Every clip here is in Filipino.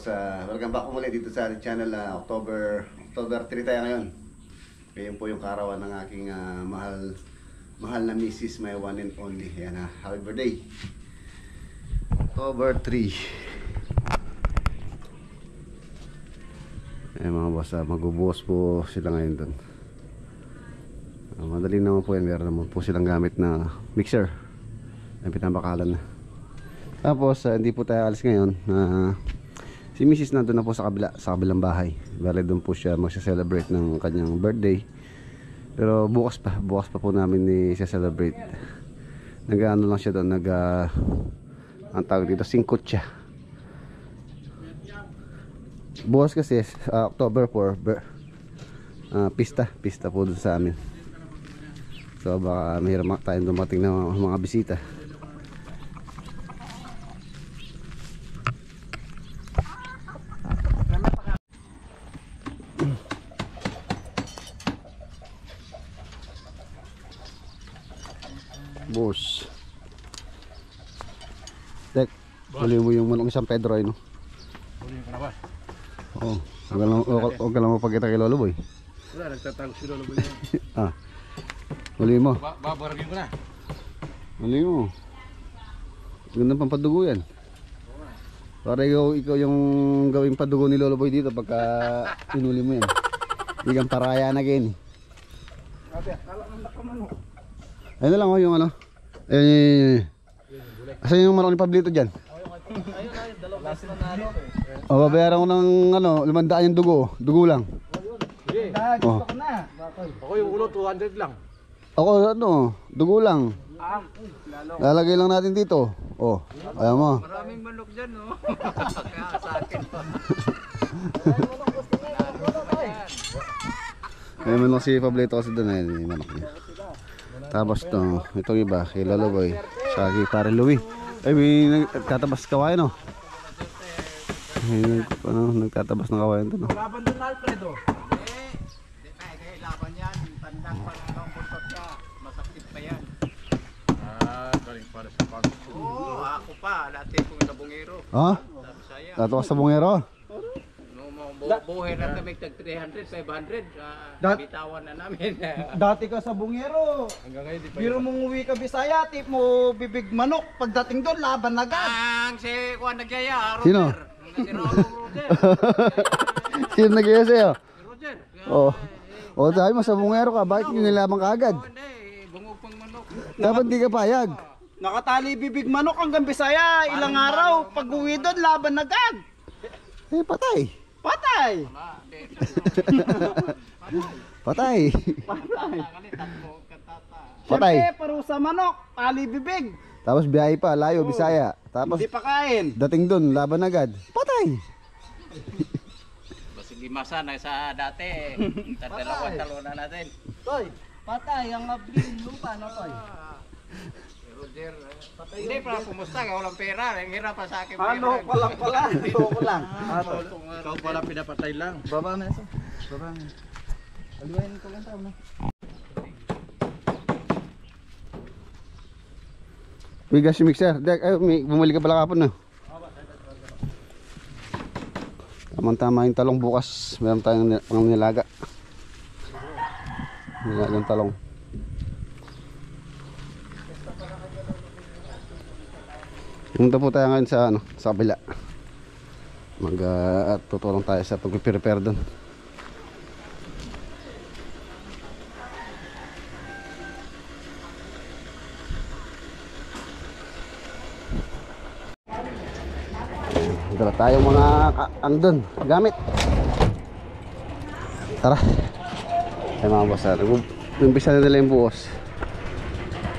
boss, welcome back muli dito sa channel. October 3 tayo ngayon. Ngayon po yung karawan ng aking mahal na Mrs. My one and only. Yan, happy birthday. October 3. Mga boss, magbubuhos po sila ngayon dun. Madali naman po yan. Meron naman po silang gamit na mixer. Ang pinabakalan na. Tapos hindi po tayo alis ngayon. Si Mrs. nandun na po sa kabilang bahay. Bale doon po siya magsa-celebrate ng kanyang birthday. Pero bukas pa po namin i-celebrate. Nag-ano lang siya doon, ang tawag dito, singkot siya. Bukas kasi October 4, pista po doon sa amin. So baka mahirap tayong dumating na mga bisita. Boss. Tek, huli mo yung manok isang Pedro ay no? Huli mo ka na ba? Oo. Huwag ka lang mapagkita kay Lolo Boy. Wala, nagtatang si Lolo Boy yan. Huli mo. Babaragin ko na. Huli mo. Ganda pang padugo yan. Para ikaw yung gawing padugo ni Lolo Boy dito pagka inuli mo yan. Hindi kang paraya na gini. Sabi, kala ng nakamanok. Ayun na lang yung ano. Asan yung manok ni Pablito dyan? Ayun, dalawang lasin na nalo. Babayaran ko ng 500 yung dugo lang. Sige. Oh. Ako yung ulo 200 lang. Ako dugo lang. Lalagay lang natin dito. Oh, ayaw mo. Maraming manok dyan, no? Kaya sa akin pa. May manok si Pablito kasi doon. May manok niya. Tapos itong iba kay Lolo Boy. Sa kay Pare Louie. Ay, may nagtatabas kawayan, no? May nagtatabas ng kawayan doon, no? Laban doon, Alfredo. Kaya laban yan. Tandang pa lang ang buntot niya. Masakit pa yan. Galing para sa pagod. Oo, ako pa. Dati kong nabungero. Ha? Saya. Tatawas sa bungero? Buhay na kami tag 300, 500. Bitawan na namin. Dati ka sa bungero. Hanggang ngayon di pa Biro mong uwi ka Bisaya, tip mo bibig manok. Pagdating doon, laban agad. Ang si Juan Nagyaya, Roger. Sino? Si Roger. Sino nag-iya sa'yo? Roger. O dahil mo sa bungero ka, bakit yung nilaban ka agad? Hindi, bungog pang manok. Dapat di ka payag. Nakatali bibig manok hanggang Bisaya. Ilang araw, pag uwi doon, laban agad. Patay. Patay. Patay. Patay. Siyempre, parusa manok, tali bibig. Tapos biyahe pa, layo, Bisaya. Tapos Hindi pa kain. dating dun, laban agad. Patay. Basta limasa na sa dati. Dalawang talo na natin. Toy, patay ang abling lupa na toy. Roger, hindi pa kumusta ka, walang pera, ang hirap pa sa akin. Ano pala, ko lang. ikaw pala pinapatay lang. Baba na isa. Baba na. Aliwain ko lang tao na. Bigas yung mixer. Dek, bumili ka pala kapon na. Tama-tama yung talong bukas. Meron tayong nilaga. Nilagang talong. Punta po tayo ngayon sa kabila. Tutulong tayo sa pag-prepare doon. Dala tayong mga doon, gamit. Tara. Ay mga boss, umpisa na nila yung buhos.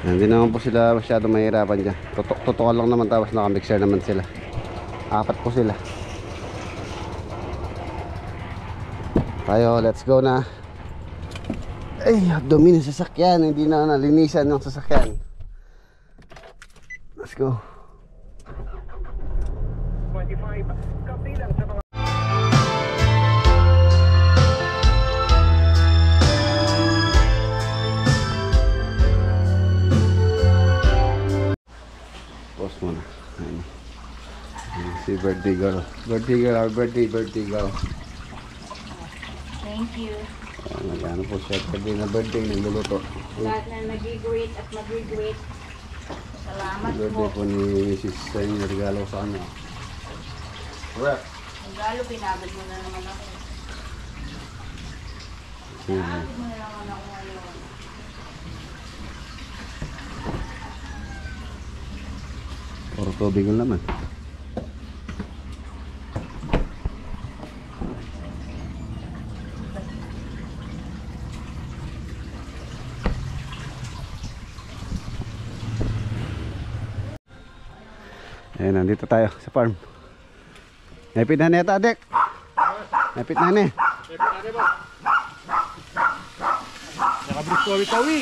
Hindi naman po sila masyado mahirapan dyan. Tutukan lang naman, tapos nakamixer naman sila. 4 po sila. Tayo, let's go na. Ay, dumi ng sasakyan. Hindi na nalinisan ng sasakyan. Let's go. 25 kabilang sa mga Pause muna. Ayun. Si birthday girl. Birthday girl, our birthday girl. Thank you. Nag-ano po siya, birthday, nagluluto. Lahat na nag-greet at mag-greet. Salamat Birthday po. po ni Mrs. sa inyo, regalo sa kanya. Wrap. Regalo, pinagod mo na naman ako. Pinagod mo na naman ako ngayon. Puro tubig lang naman. Ayan, nandito tayo sa farm. Napit na neta, Dek. Napit na ni. Nakabris-tawi-tawi.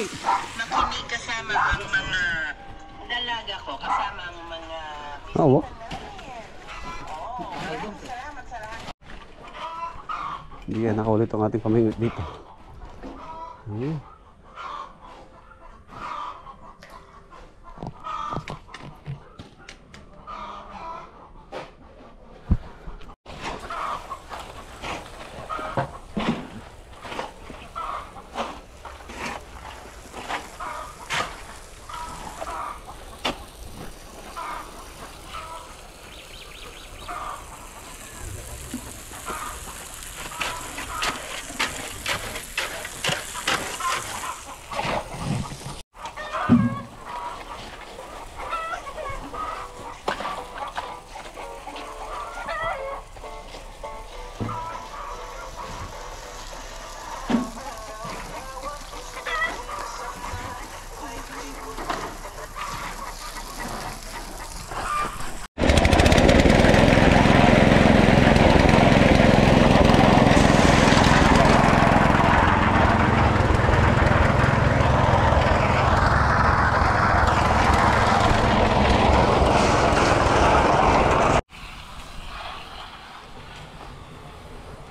Makinig kasama ang mga dalaga ko, kasama ang mga... Oo. Hindi yan nakaulit ang ating pamingwit dito. Ayun.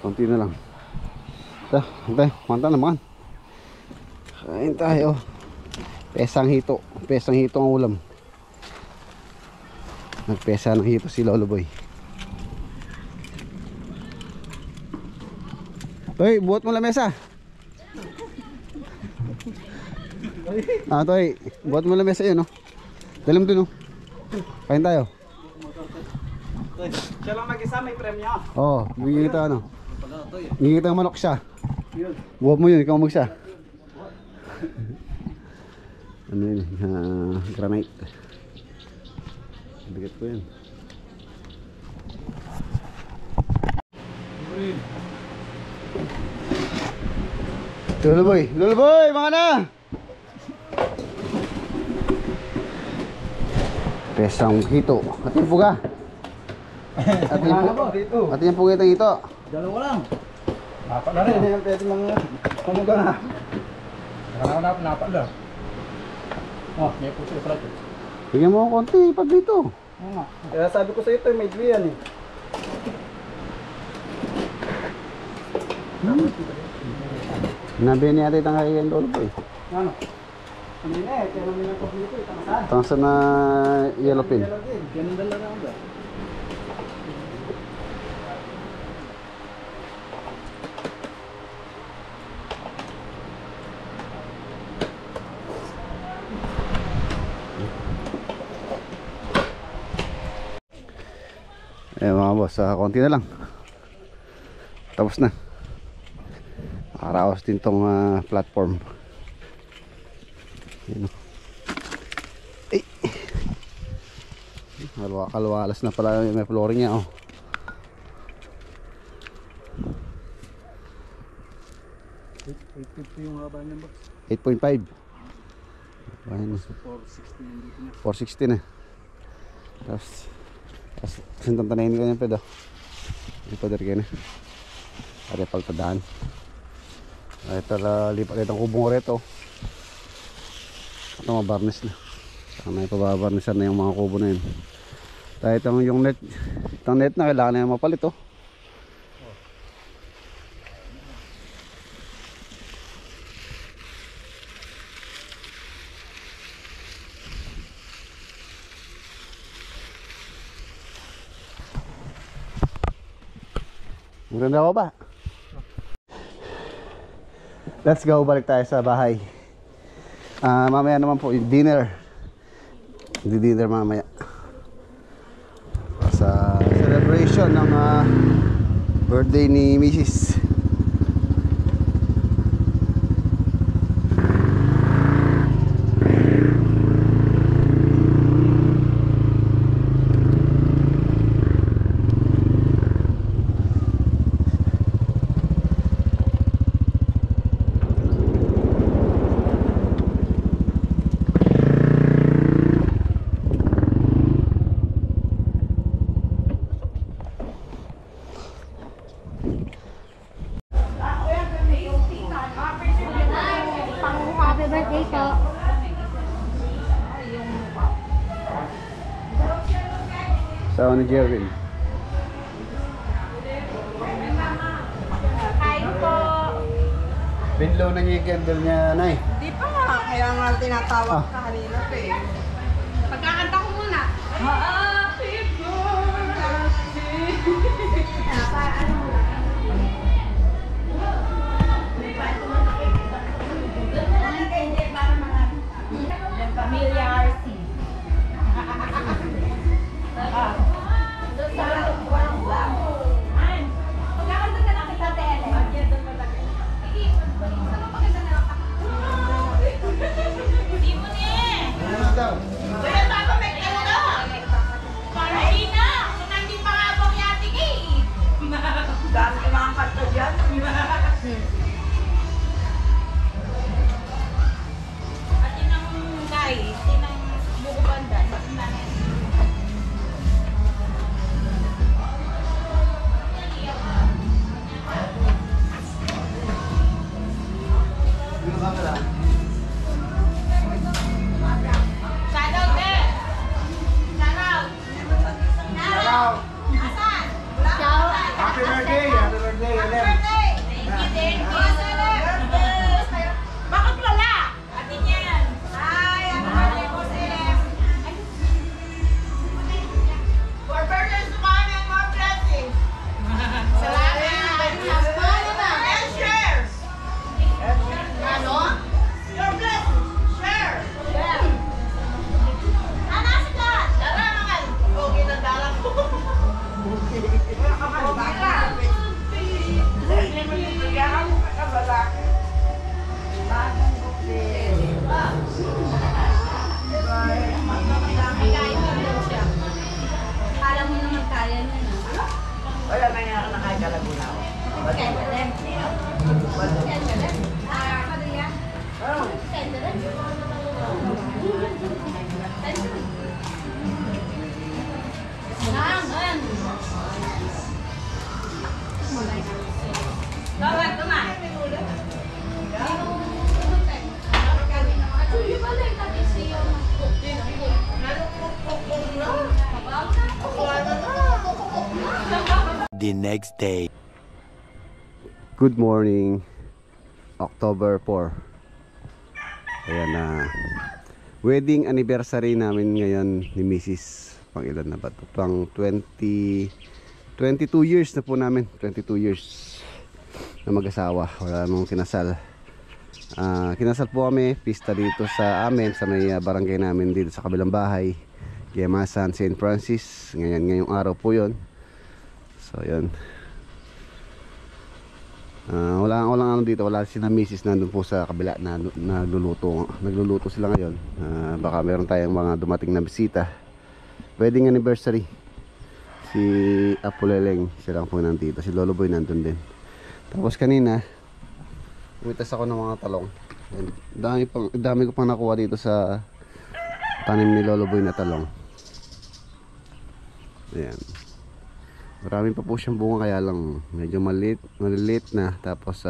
Konti na lang. Hintay, manta naman. Kain tayo. Pesang hito ang ulam. Nagpesa ng hito si Lolo Boy. Toy, buhat mo lamesa. Toy, buhat mo lamesa yun, no? Dalam dun, no? Kain tayo. Siya lang mag-isa, may premyo. Oo, bigyan kita ano. Bigyan kita ng manok siya. Buhat mo yun, ikaw magsa. Ano yun? Granite. Bigat ko yun. Lolo boy, mga na! Pesang hito. At yung puga. At yung puga itong hito. Dalawa lang. Napak na Ano rin. yan, pwede mga kumuga nga. Napak na. Oh, may puso pala ito. Bigyan mo ng konti pag dito. Oo nga. Kaya sabi ko sa ito, may dwi yan eh. Sinabi niya natin itang kakain Lolo boy. Ano? Ano yun eh, kaya namin ako dito, itangasan. Tangsa na yellow pin. Ganun dalaga ako ba? Mga boss, konti na lang. Tapos na. Nakaraos din tong platform. Yun. Ay. Kalwalas na pala may flooring niya. 850 yung haba niya ba? 8.5. 460 na. Tapos sintang tanayin ko yung pedo. Hindi pa dari na. Ada paltadaan. Ito lipat ito ang kubong reto. Ito mabarnis na. Sana ipababarnisan na yung mga kubo na yun. Dahil yung net, itong net na kailangan na yung mapalit oh. Maganda ako ba? Let's go, balik tayo sa bahay. Mamaya naman po yung dinner. Dinner mamaya. Sa celebration ng birthday ni Mrs. Happy birthday po. Sa ni Jerwin. Kain po. Binlow na niya yung candle niya, Nay. Di pa nga, kaya nga tinatawag ka kanina pa eh. Pagkakanta ko muna. Happy birthday. Pamilya RC. Pagkakanta ka na kita, Tele. Di mo niya. Kaya baka may kanta. Para ina. Kung hindi pa nga bang yating eh. Dami ka mga kanta dyan. At yun ang guys, yun ang buko banda. Shoutout eh! Shoutout! Shoutout! Asan? Shoutout! Happy birthday! Happy birthday! Birthday! Thank you, birthday! Bakit wala? Atin yan! Hi! Happy birthday, Boss Elem! For birthdays to come and more blessings! Salamat! And shares! Ano? Your blessings! Share! Share! Nasa ka! Dara naman! Okay na dara ko! Alam mo naman kaya niya na. Wala na nga nakakalagunaw. Kaya ba rin? Kaya ba rin? Kaya ba rin? Bawat naman. The next day. Good morning, October 4. Ayan na. Wedding anniversary namin ngayon ni Mrs. Pang ilan na ba ito? Pang 22 years na po namin. 22 years na mag-asawa. Wala namang kinasal. Kinasal po kami. Pista dito sa amin. Sa may barangay namin dito sa kabilang bahay. Gemasan, St. Francis. Ngayong araw po yon. So yun. Wala ano dito, wala si na Mrs. nandun po sa kabila na nagluluto sila ngayon. Baka meron tayong mga dumating na bisita. Wedding anniversary. Si Apuleleng, siya lang po nandito. Si Lolo Boy nandun din. Tapos kanina umitas ako ng mga talong. Dami ko pang nakuha dito sa tanim ni Lolo Boy na talong. Ayan. Marami pa po siyang bunga, kaya lang medyo maliliit na. Tapos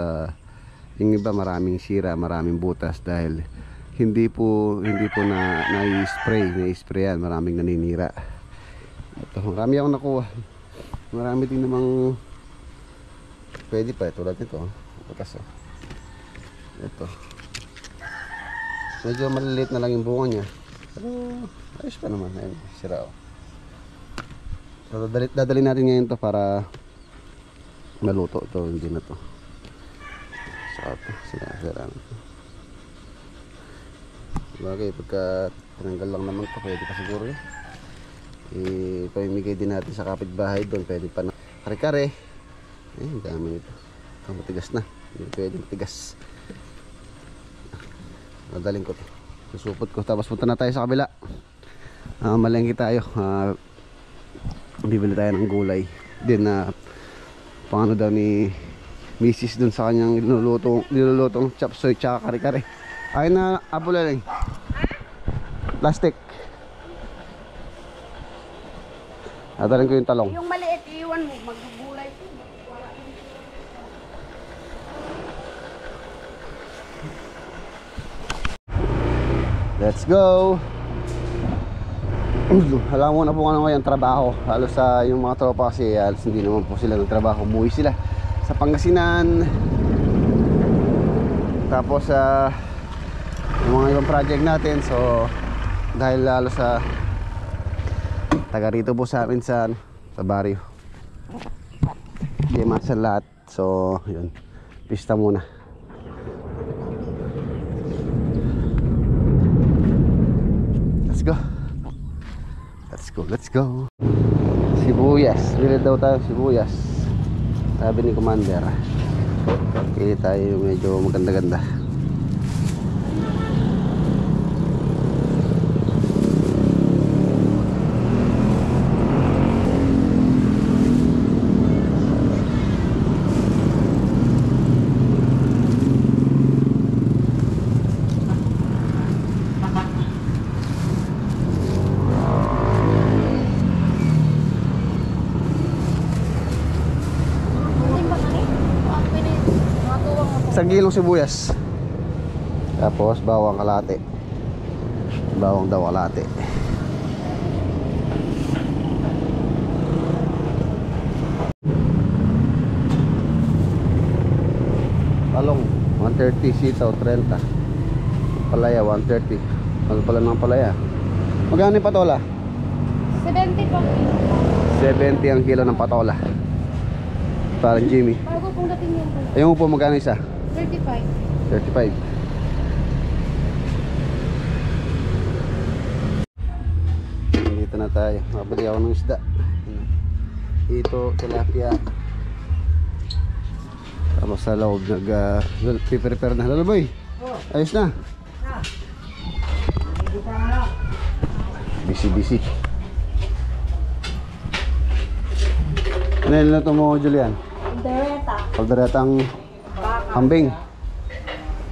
yung iba maraming sira, maraming butas dahil hindi po na-sprayan, maraming naninira. Ito, marami akong nakuha. Marami din namang pwede pa, tulad nito. Butas oh. Ito. Medyo maliliit na lang yung bunga niya. Pero ayos pa naman, ayun, sira oh. So dadalhin natin ngayon to para maluto to, hindi na to. Saka ito, sila. Bagay, pagka tinanggal lang naman to, pwede pa siguro yun. Ipamimigay din natin sa kapitbahay doon, pwede pa na kare-kare. Ang dami nito. Matigas na, hindi pwede matigas. Madaling ko to, susupot ko. Tapos punta na tayo sa kabila. Malengke tayo. Bibili tayo ng gulay din na pangano daw ni Mrs. dun sa kanyang nilulutong chop suey tsaka kare-kare. Ayun na, apulaling plastic. Dadalhin ko yung talong. Yung maliit, iwan mo. Maggugulay po. Let's go! Alam mo na po ano ngayon trabaho. Halos sa yung mga tropa kasi halos hindi naman po sila nagtrabaho. Umuwi sila sa Pangasinan. Tapos yung mga ibang project natin. So dahil halos sa taga rito po sa amin sa barrio. Hindi masan lahat. So yun, pista muna. Let's go. Let's go. Sibuyas. Bili daw tayo sibuyas. Sabi ni Commander. Pili tayo medyo maganda-ganda. Isang kilong sibuyas. Tapos bawang kalate. Bawang daw kalate. Talong 130, sitaw 30. Palaya 130. Ano pala ng palaya? Magkano yung patola? 70 po. 70 ang kilo ng patola. Parang Jimmy. Bago pong dating yung Ayun po, magkano isa? 35. 35. Dito na tayo. Mabili ako ng isda. Ito, tilapia. Tapos sa loob nag-prepare na. Lalo boy, ayos na. Busy. Ano yun na ito mo, Julian? Dereta. Kalderetang kambing.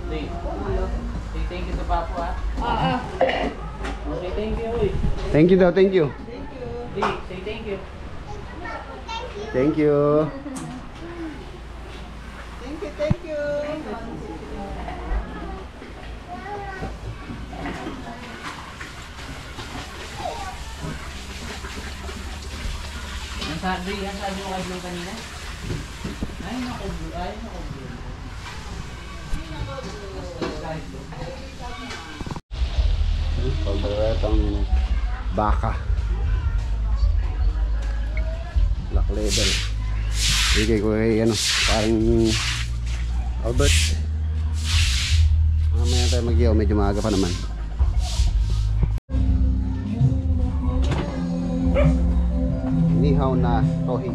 Say thank you to Papo, ha? Okay, thank you, uy. Thank you daw, thank you. Say thank you. Thank you. Thank you. Ang sabi mo kay Blue kanina? Ay, naku, Blue. Kalderetang baka. Black leather. Bigay ko kay parang Albert. Mamaya tayo mag-iyaw, medyo maaga pa naman. Nihaw na tohi.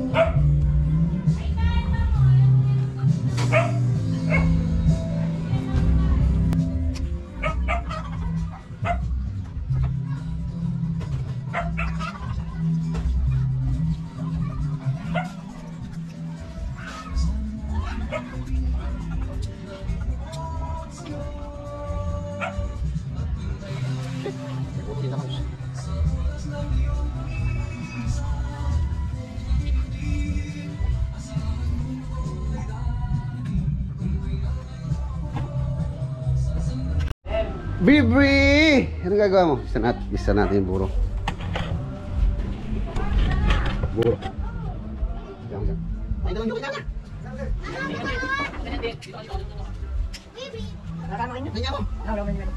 Bibri! Ano gagawa mo? Isa natin yung buro. Buro. Ay, dalawang yung kanya.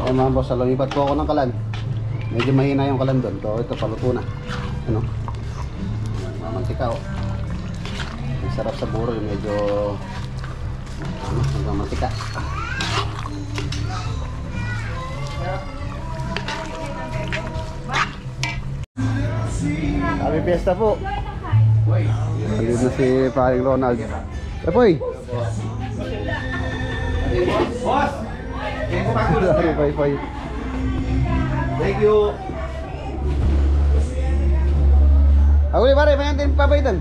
Ay mga boss, lumipat po ako ng kalan. Medyo mahina yung kalan doon. So ito, paluto na. Ano? Mamantika oh. Ang sarap sa buro yung medyo mamantika. Happy Fiesta po. Nandito na si paring Ronald. Poy! Boss! Bye. Thank you. Ako ulit pare, may natin papaitan.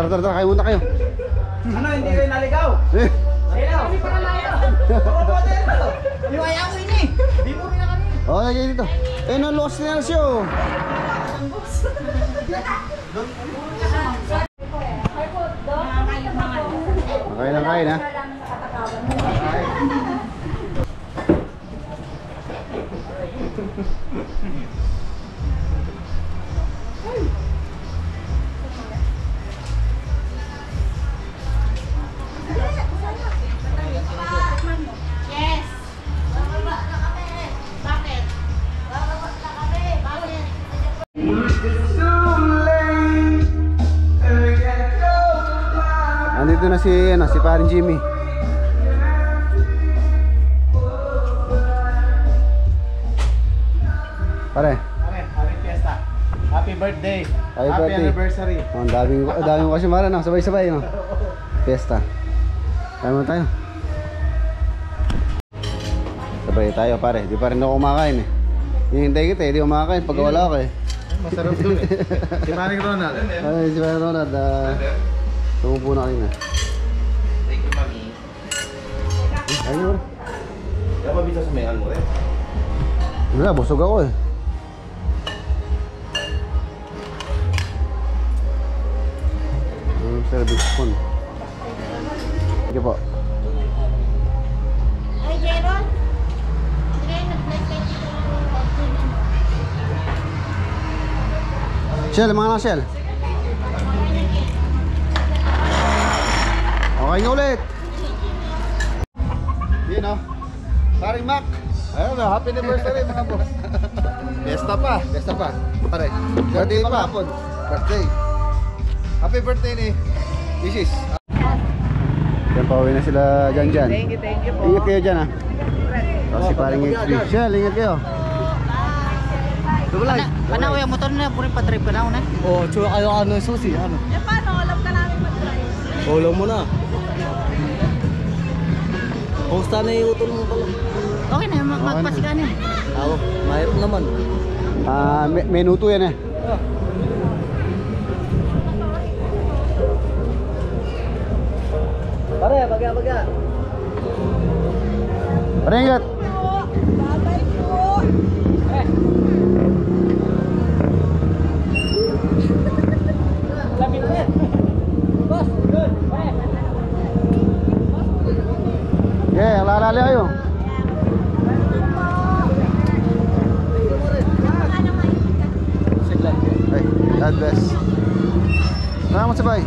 Tara, kayo muna kayo. Ano, hindi kayo naligaw? Kami para layo. Liwaya ko ini. Di mo rin na kami. Oh, lagay dito. No, lost na siya. Okay lang kain ha. Yes. Bababa na kami. Bakit? Bababa na kami. Bakit? Andito na si paring Jimmy. Pare. Happy Fiesta. Happy birthday. Happy birthday. Anniversary. Oh, ang daming kasi mara no, sabay-sabay no. Fiesta. Kaya tayo. Sabay tayo pare, di pa rin ako kumakain eh. Hihintay kita eh, di ako makakain pag wala ako eh. Masarap dun eh. Si Paring Ronald. Ay, si paring Ronald, tumupo na kayo na. Thank you, Mami. Ayun mo. Kaya pa bisa sa mayan mo eh. Wala, busog ako eh. Service phone. Sige po. Ay, Jeron. Sige, nag-bless kayo dito ng pagkunin mo. Shell, mga na Shell. Okay na ulit. Yun o. Paring Mac. Ayun na, happy anniversary mga boss. Fiesta pa. Fiesta pa. Pare, birthday pa hapon. Birthday. Happy birthday ni Isis. Yan, pauwi na sila dyan. Thank you po. Ingat kayo dyan ha. Tapos si paring HP. Shell, ingat kayo. Panaw yung motor na, puri pa trip ka na una. Oh, tsura kayo ano yung susi, ano? Eh, paano? Alam ka namin mag-drive. Ulam mo na. Kumusta na yung utol mo pala? Okay na, magpasikan yan. Mahirap naman. Minuto yan eh. Pare, baga. Paringat. Babay po. Lapit na. Boss, good. Yeah, lalali ayo. Ay, God bless. Salamat sa bay.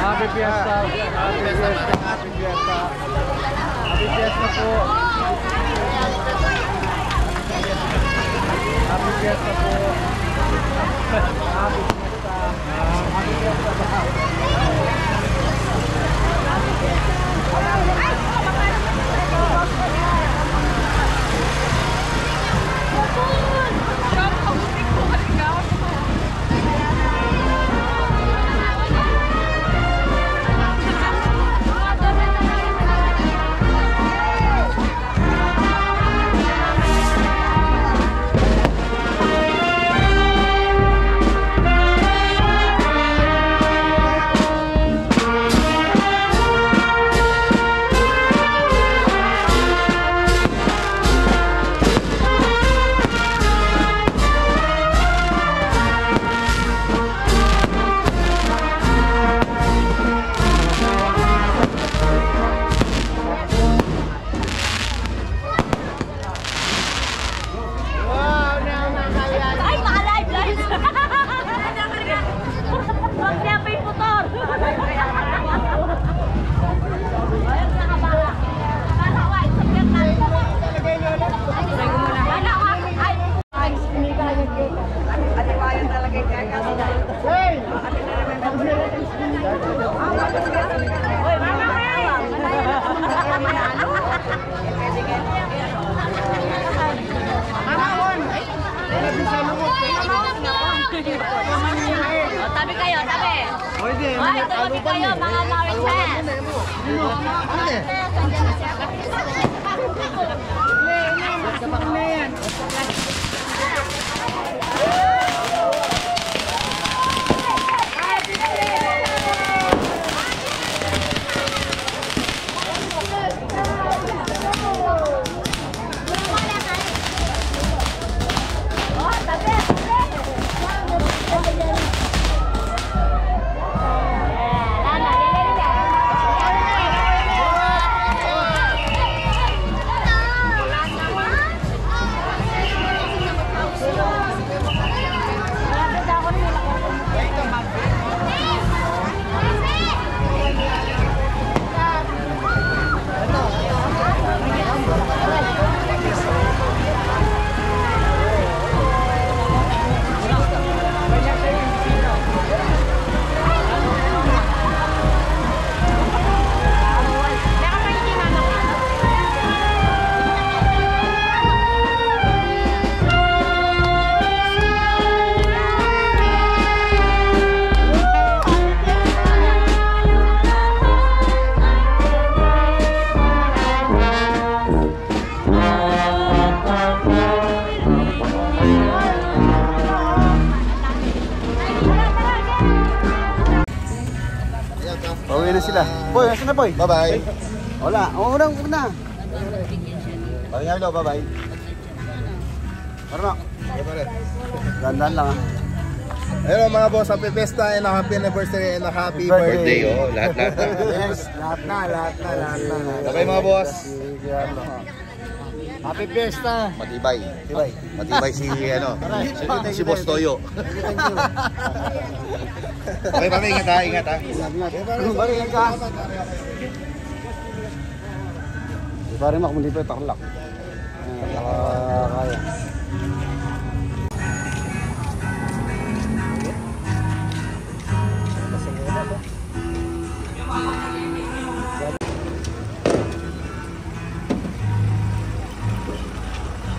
Happy Fiesta. Happy Fiesta. Happy Fiesta. Happy Fiesta po. Happy Fiesta po. Happy Fiesta. Happy Fiesta daw. Tabi kayo, tabi. Hoy, tabi kayo, mga Marites. sila. Boy, asan na boy? Bye-bye. Wala. Una. Bye-bye. Bye-bye. Marunok. Dandan lang ah. Ayun mga boss, happy fiesta and a happy anniversary and a happy birthday. Oh, lahat. Yes, lahat na. Bye mga boss. Happy Fiesta. Matibay. Matibay si si Boss Toyo. Okay, pare, ingat ha. Balik ka. Di pare mak mundi pa tarlak. Kaya.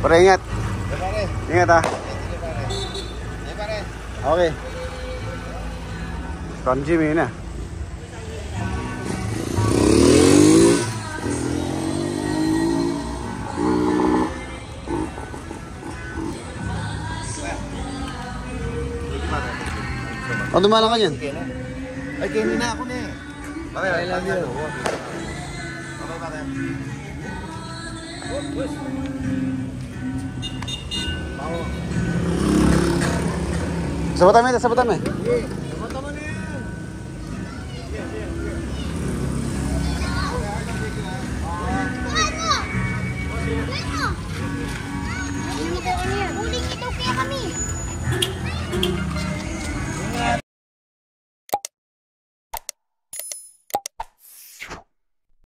Pare ingat. Ingat ah. Okay. From Jimmy na. O, dumalang ka dyan. Ay, kainin na ako na eh. Pare, I love you. Okay, pare. Sabutan mo.